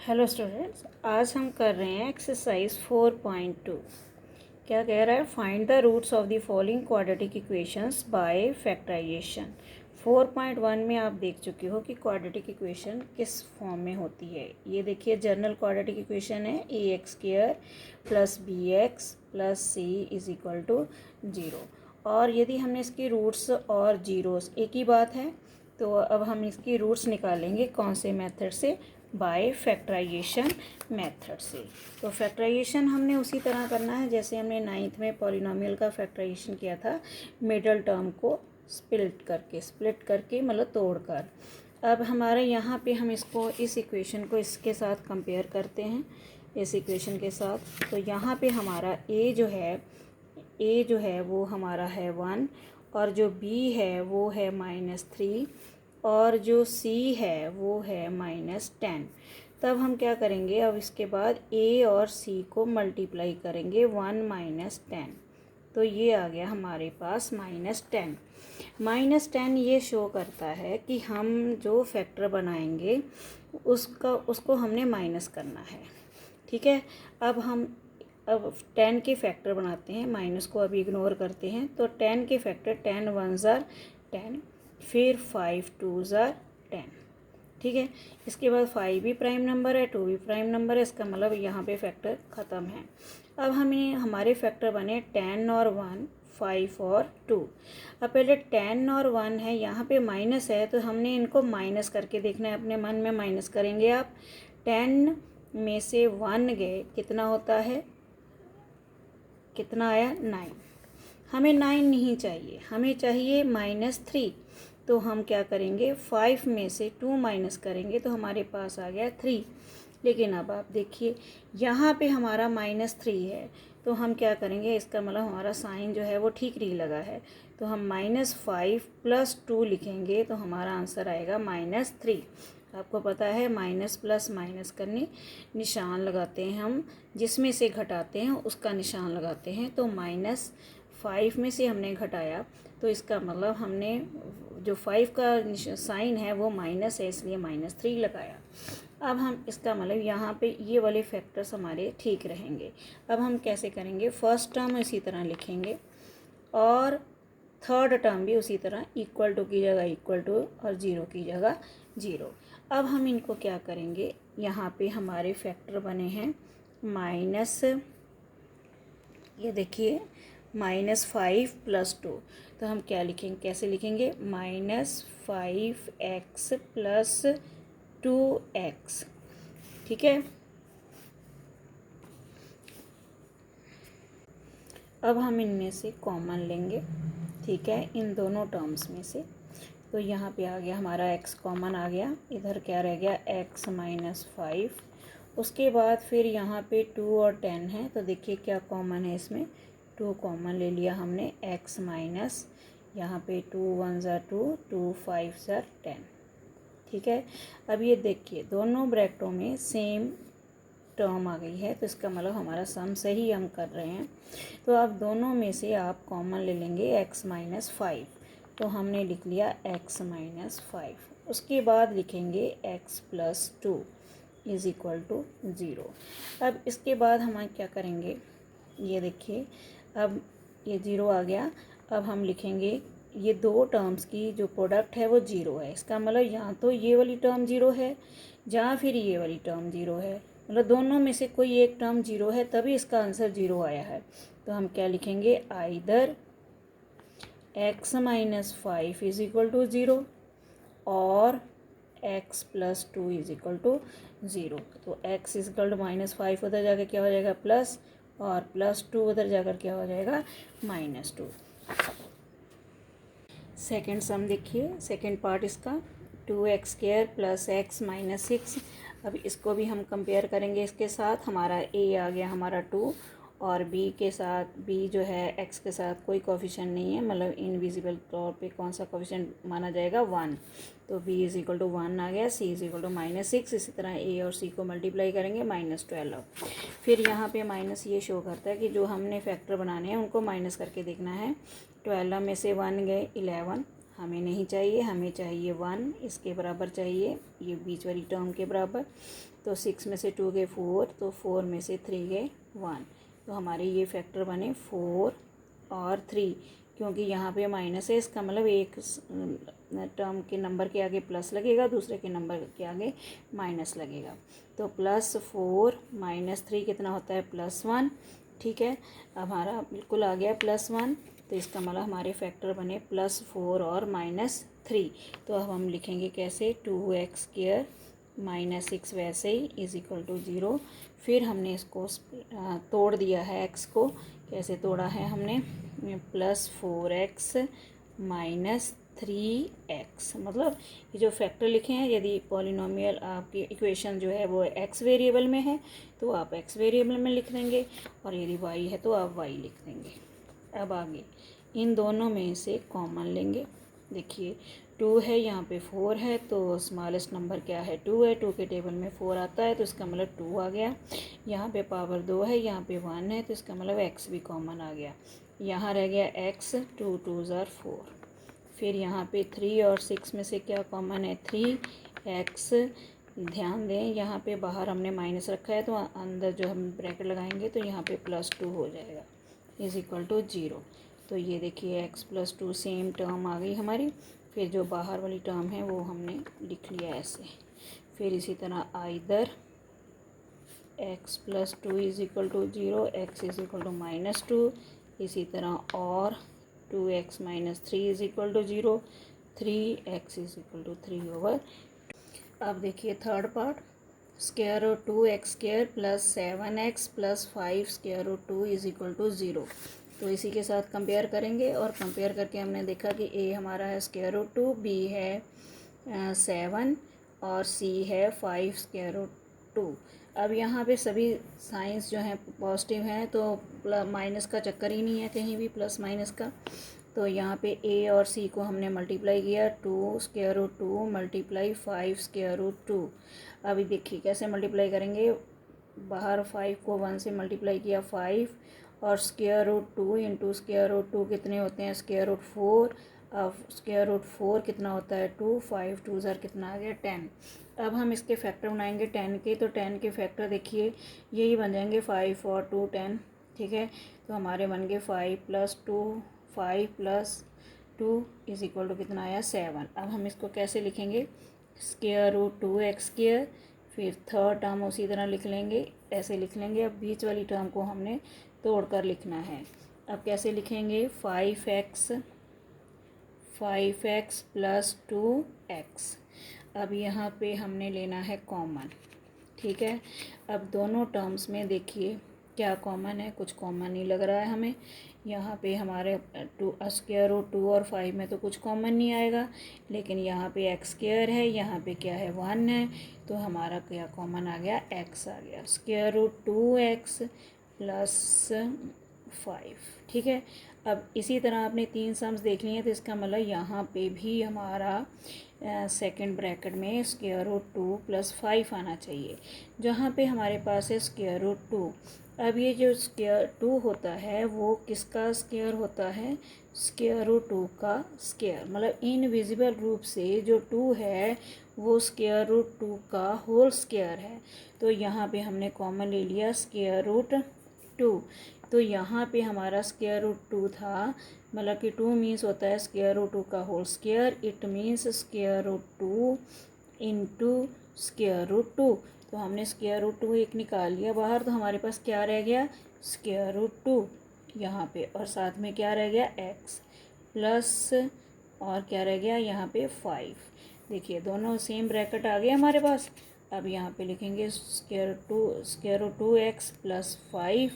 Hello students, आज हम कर रहे हैं एक्सरसाइज 4.2। क्या कह रहा है? Find the roots of the following quadratic equations by factorisation. 4.1 में आप देख चुके हो कि क्वाड्रेटिक इक्वेशन किस फॉर्म में होती है। ये देखिए, जनरल क्वाड्रेटिक इक्वेशन है ax² plus bx plus c is equal to 0। और यदि हमने इसकी रूट्स और जीरोस एक ही बात है, तो अब हम इसकी रूट्स निकालेंगे कौन से मेथड से? बाय फैक्टराइजेशन मेथड से। तो फैक्टराइजेशन हमने उसी तरह करना है जैसे हमने 9th में पॉलिनोमियल का फैक्टराइजेशन किया था, मिडल टर्म को स्प्लिट करके मतलब तोड़कर। अब हमारे यहाँ पे हम इसको इस इक्वेशन को इसके साथ कंपेयर करते हैं, इस इक्वेशन के साथ। तो यहाँ पे हमारा a जो है वो हमारा है 1, और जो b है वो है -3, और जो c है वो है -10। तब हम क्या करेंगे? अब इसके बाद a और c को मल्टीप्लाई करेंगे 1 - 10, तो ये आ गया हमारे पास -10। -10 ये शो करता है कि हम जो फैक्टर बनाएंगे उसको हमने माइनस करना है। ठीक है, अब 10 के फैक्टर बनाते हैं, माइनस को अभी इग्नोर करते हैं। तो 10 के फैक्टर 10 1 ज़ार 10, फिर 5 2 ज़ार 10। ठीक है, इसके बाद 5 भी प्राइम नंबर है, 2 भी प्राइम नंबर है, इसका मतलब यहाँ पे फैक्टर ख़त्म है। अब हमारे फैक्टर बने 10 और 1, 5 और 2। अब पहले 10 और 1 है, यहाँ पे माइनस है, तो हमने इनको माइनस करके देखना है। अपने मन में माइनस करेंगे आप। 10 में से 1 गए, कितना होता है? कितना आया? 9। हमें 9 नहीं चाहिए, हमें चाहिए -3। तो हम क्या करेंगे? 5 में से 2 माइनस करेंगे तो हमारे पास आ गया 3। लेकिन अब आप देखिए, यहाँ पे हमारा -3 है, तो हम क्या करेंगे? इसका मतलब हमारा साइन जो है वो ठीक नहीं लगा है, तो हम -5 + 2 लिखेंगे, तो हमारा आंसर आएगा -3। आपको पता है माइनस प्लस माइनस करने निशान लगाते हैं हम, जिसमें से घटाते हैं उसका निशान लगाते हैं। तो -5 में से हमने घटाया, तो इसका मतलब हमने जो 5 का साइन है वो माइनस है, इसलिए -3 लगाया। अब हम इसका मतलब यहाँ पे ये वाले फैक्टर्स हमारे ठीक रहेंगे। अब हम कैसे करेंगे? फर्स्ट टर्म इसी तरह लिखेंगे और थर्ड टर्म भी उसी तरह, इक्वल टू की जगह इक्वल टू और 0 की जगह 0। अब हम इनको क्या करेंगे? यहाँ पे हमारे फैक्टर बने हैं माइनस, ये देखिए -5 + 2। तो हम क्या लिखेंगे? कैसे लिखेंगे? -5x + 2x। ठीक है, अब हम इनमें से कॉमन लेंगे। ठीक है, इन दोनों टर्म्स में से। तो यहाँ पे आ गया हमारा x कॉमन आ गया, इधर क्या रह गया? x -5। उसके बाद फिर यहाँ पे 2 और 10 है, तो देखिए क्या कॉमन है इसमें? 2 कॉमन ले लिया हमने, x माइनस यहाँ पे 2 1 ज़ार 2, 2 5 ज़ार 10। ठीक है, अब ये देखिए दोनों ब्रैकेटों में सेम टर्म आ गई है, तो इसका मतलब हमारा सम सही हम कर रहे हैं। तो अब दोनों में से आप कॉमन ले लेंगे x -5, तो हमने लिख लिया x -5। उसके बाद लिखेंगे x + 2 इज़ इक्वल टू 0। अब इसके बाद हम क्या करेंगे? ये देखिए, अब ये 0 आ गया। अब हम लिखेंगे ये दो टर्म्स की जो प्रोडक्ट है वो 0 है। इसका मतलब या तो ये वाली टर्म 0 है या फिर ये वाली टर्म 0 है, मतलब दोनों में से कोई एक टर्म 0 है, तभी इसका आंसर 0 आया है। तो हम क्या लिखेंगे? Either x -5 is equal to 0 और x + 2 इज इक्वल टू 0। तो x इज इक्वल टू -5 उधर जाकर क्या हो जाएगा? प्लस, और +2 उधर जाकर क्या हो जाएगा? -2। सेकेंड सम देखिए, सेकेंड पार्ट इसका 2x² + x -6। अब इसको भी हम कंपेयर करेंगे इसके साथ। हमारा a आ गया हमारा 2, और b के साथ, b जो है x के साथ कोई कोफिशिएंट नहीं है, मतलब इनविजिबल तौर पे कौन सा कोफिशिएंट माना जाएगा? 1। तो b इज इक्वल टू 1 आ गया, c इज इक्वल टू -6। इसी तरह a और c को मल्टीप्लाई करेंगे -12। फिर यहाँ पे माइनस ये शो करता है कि जो हमने फैक्टर बनाने हैं उनको माइनस करके देखना है। 12 में से 1 गए, 11 हमें नहीं चाहिए, हमें चाहिए 1, इसके बराबर चाहिए, ये बीच वाली टर्म के बराबर। तो 6 में से 2 गए 4, तो 4 में से 3 गए 1। तो हमारे ये फैक्टर बने 4 और 3, क्योंकि यहाँ पे माइनस है, इसका मतलब एक टर्म के नंबर के आगे प्लस लगेगा, दूसरे के नंबर के आगे माइनस लगेगा। तो +4 - 3 कितना होता है +1। ठीक है, अब हमारा बिल्कुल आ गया +1, तो इसका मतलब हमारे फैक्टर बने +4 और -3। तो अब हम लिखेंगे कैसे, 2x² -6 वैसे ही =0। फिर हमने इसको तोड़ दिया है x को। कैसे तोड़ा है हमने, +4x - 3x, मतलब ये जो फैक्टर लिखे हैं, यदि पॉलिनोमियल आपकी इक्वेशन जो है वो x वेरिएबल में है तो आप x वेरिएबल में लिख देंगे, और यदि y है तो आप y लिख देंगे। अब आगे इन दोनों में से कॉमन लेंगे। देखिए 2 है, यहाँ पे 4 है, तो स्मॉलेस्ट नंबर क्या है 2 है, 2 के टेबल में 4 आता है, तो इसका मतलब 2 आ गया। यहाँ पे पावर 2 है, यहाँ पे 1 है, तो इसका मतलब x भी कॉमन आ गया। यहाँ रह गया x, 2 2s are 4। फिर यहाँ पे 3 और 6 में से क्या कॉमन है 3x। ध्यान दें यहाँ पे बाहर हमने माइनस रखा है, तो अंदर जो हम ब्रैकेट लगाएंगे तो यहाँ पे +2 हो जाएगा =0। तो ये देखिए x + 2 सेम टर्म आ गई हमारी। फिर जो बाहर वाली टर्म है वो हमने लिख लिया ऐसे। फिर इसी तरह आइदर x + 2 = 0, x =-2, इसी तरह और 2x - 3 = 0, 3x = 3/। अब देखिए थर्ड पार्ट, √2x² + 7x + 5√2 = 0। तो इसी के साथ कंपेयर करेंगे, और कंपेयर करके हमने देखा कि a हमारा है √2, b है 7 और c है 5√2। अब यहाँ पे सभी साइंस जो हैं पॉजिटिव हैं, तो माइनस का चक्कर ही नहीं है कहीं भी, प्लस माइनस का। तो यहाँ पे a और c को हमने मल्टीप्लाई किया, 2√2 × 5√2। अभी देखिए कैसे मल्टीप्लाई करेंगे, बाहर 5 को 1 से मल्टीप्लाई किया 5, और √2 × √2 कितने होते हैं √4। अब √4 कितना होता है 2, 5 2s are कितना आ गया 10। अब हम इसके फैक्टर बनाएंगे 10 के, तो 10 के फैक्टर देखिए यही बन जाएंगे 5 और 2 10। ठीक है, तो हमारे बन गए 5 + 2, 5 + 2 = कितना आया 7। अब हम इसको कैसे लिखेंगे, √2x², फिर थर्ड टर्म उसी तरह लिख लेंगे, ऐसे लिख लेंगे। अब बीच वाली टर्म को हमने तोड़ कर लिखना है। अब कैसे लिखेंगे, 5x + 2x। अब यहाँ पे हमने लेना है कॉमन। ठीक है, अब दोनों टर्म्स में देखिए क्या कॉमन है, कुछ कॉमन नहीं लग रहा है हमें। यहाँ पे हमारे √2 और 5 में तो कुछ कॉमन नहीं आएगा, लेकिन यहाँ पे x² है, यहाँ पे क्या है 1 है, तो हमारा क्या कॉमन आ गया x आ गया, √2x + 5। ठीक है, अब इसी तरह आपने 3 सम्स देख लिए हैं, तो इसका मतलब यहाँ पे भी हमारा सेकंड ब्रैकेट में √2 + 5 आना चाहिए, जहाँ पे हमारे पास है √2। अब ये जो √2 होता है वो किसका स्क्वायर होता है, √2 का स्क्वायर, मतलब इनविजिबल रूप से जो 2 है वो √2 का होल स्क्वायर है। तो यहाँ पे हमने कॉमन ले लिया √2, तो यहाँ पे हमारा √2 था, मतलब कि 2 मीन्स होता है √2 का होल स्क्वायर, इट मीन्स √2 × √2। तो हमने √2 एक निकाल लिया बाहर, तो हमारे पास क्या रह गया √2 यहाँ पे, और साथ में क्या रह गया x प्लस, और क्या रह गया यहाँ पे 5। देखिए दोनों सेम ब्रैकेट आ गए हमारे पास। अब यहाँ पे लिखेंगे √2x + 5,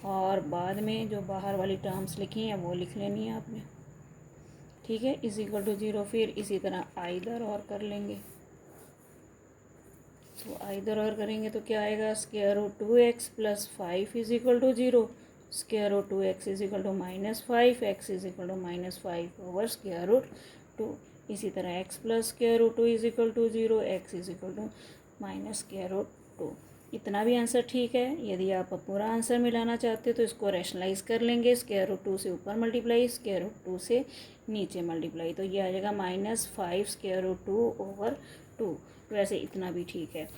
और बाद में जो बाहर वाली टर्म्स लिखी हैं वो लिख लेनी है आपने। ठीक है, =0। फिर इसी तरह आइदर और कर लेंगे, तो आइदर और करेंगे तो क्या आएगा, √2x + 5 = 0, √2x = -5, x =-5/√2। इसी तरह x + √2 = 0, x =-√2। इतना भी आंसर ठीक है। यदि आप पूरा आंसर मिलाना चाहते हो तो इसको रैशनलाइज कर लेंगे, √2 से ऊपर मल्टीप्लाई, √2 से नीचे मल्टीप्लाई, तो ये आ जाएगा -5 √2/2। वैसे इतना भी ठीक है।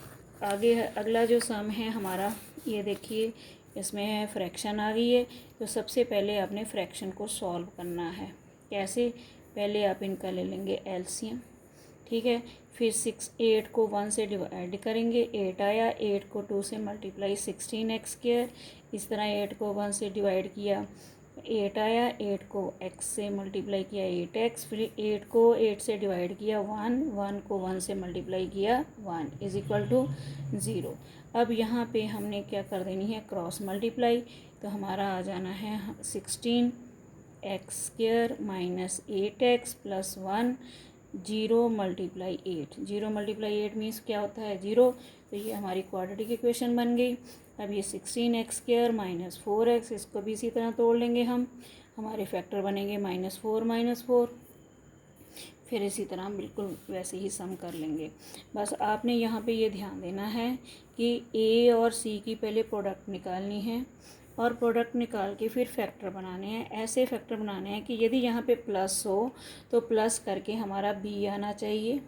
आगे अगला जो सम है हमारा, ये देखिए इसमें फ्रैक्शन आ गई है। तो सबसे पहले आपने फ्रैक्शन को सॉल्व करना है। कैसे? पहले आप इनका ले लेंगे एलसीएम, ठीक है। फिर 8 को 1 से डिवाइड करेंगे, 8 आया। 8 को 2 से मल्टीप्लाई 16x²। इस तरह 8 को 1 से डिवाइड किया, 8 आया। 8 को x से मल्टीप्लाई किया 8x। फिर 8 को 8 से डिवाइड किया 1, 1 को 1 से मल्टीप्लाई किया 1 इज इक्वल टू 0। अब यहाँ पे हमने क्या कर देनी है, क्रॉस मल्टीप्लाई। तो हमारा आ जाना है 16x² minus 8x plus 1, 0 multiply 8। 0 multiply 8 means क्या होता है, 0। तो ये हमारी क्वाड्रेटिक इक्वेशन बन गई। अब ये 16x² माइनस 4x, इसको भी इसी तरह तोड़ लेंगे हम, हमारे फैक्टर बनेंगे -4। फिर इसी तरह बिल्कुल वैसे ही सम कर लेंगे। बस आपने यहाँ पे ये ध्यान देना है कि ए और सी की पहले प्रोडक्ट निकालनी है और प्रोडक्ट निकाल के फिर फैक्टर बनाने हैं। ऐसे फैक्टर बनाने हैं कि यदि यहाँ पे प्लस हो तो प्लस करके हमारा बी आना चाहिए,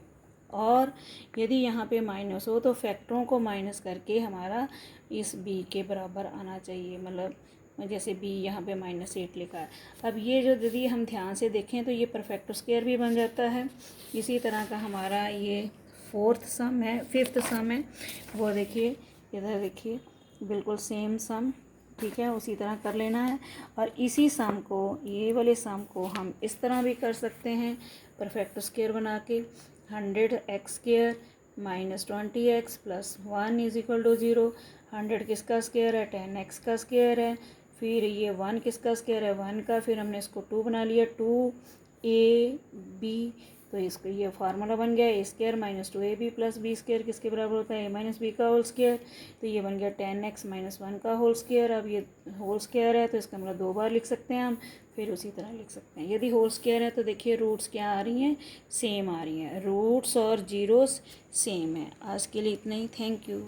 और यदि यहाँ पे माइनस हो तो फैक्टरों को माइनस करके हमारा इस बी के बराबर आना चाहिए। मतलब जैसे बी यहाँ पे -8 लिखा है। अब ये जो यदि हम ध्यान से देखें तो ये परफेक्ट स्क्वायर भी बन जाता है। इसी तरह का हमारा ये फिफ्थ सम है, वो देखिए इधर देखिए बिल्कुल सेम सम, ठीक है, उसी तरह कर लेना है। और इसी सम को, ये वाले सम को हम इस तरह भी कर सकते हैं परफेक्ट स्क्वायर बना के, 100x² minus 20x plus 1 is equal to 0। 100 किसका स्क्वायर है, 10x का स्क्वायर है। फिर ये 1 किसका स्क्वायर है, 1 का। फिर हमने इसको 2 बना लिया, 2ab। तो इसको ये फार्मूला बन गया, a² minus 2ab plus b² किसके बराबर होता है, a माइनस बी का होल स्क्वायर। तो ये बन गया 10x माइनस 1 का होल स्क्वायर। अब ये होल स्क्वायर है तो इसका मतलब 2 बार लिख सकते हैं हम, फिर उसी तरह लिख सकते हैं। यदि होल स्क्वायर है तो देखिए रूट्स क्या आ रही हैं, सेम आ रही हैं, रूट्स और जीरोस सेम है। आज के लिए इतना ही, थैंक यू।